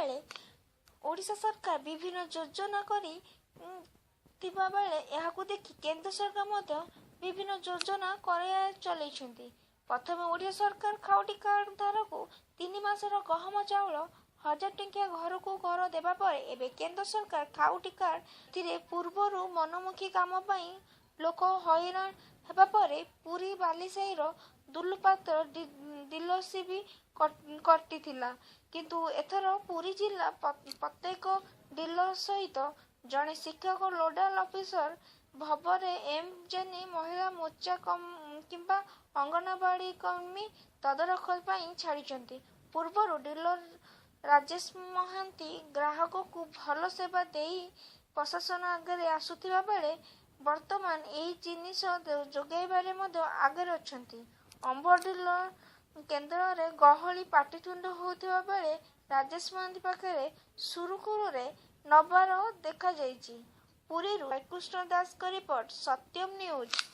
बेले ओडिशा सरकार विभिन्न योजना करी थिबा बेले एहाकु देखि केंद्र सरकार मध्य विभिन्न योजना चलैछन्ति। प्रथम ओडिशा सरकार खाउटी कार्ड धारक 3 मासर गहम चाउल 1000 टंकिया घर को घर देबा परे एबे केंद्र सरकार खाउटी कार्ड थिरे पूर्वरु मनमुखी काम पई लोक हैरान हेबा परे पुरी बालीसाईर दुलुपात्र डीलरशिप कटिथिला किंतु एथर पुरी जिला प्रत्येक डीलर सहित जड़े शिक्षक नोडाल ऑफिसर भवरे एम जेनी महिला मोर्चा किंबा अंगनवाड़ी कर्मी तदरखल छाड़ी पूर्वर डीलर राजेश महांती ग्राहक को भल सेवा देई प्रशासन आगे आसुथिबा बेले वर्तमान एही जिनिस जोगाइबारे मध्य आगे अछंती। अंब डीलर केंद्र रे गहली पाटितुंड होउथिबा बेले राजेश महांती पाखरे सुरुखुरुरे नबार देखा जाइछि। पुरीरू कृष्ण दास का रिपोर्ट, सत्यम न्यूज।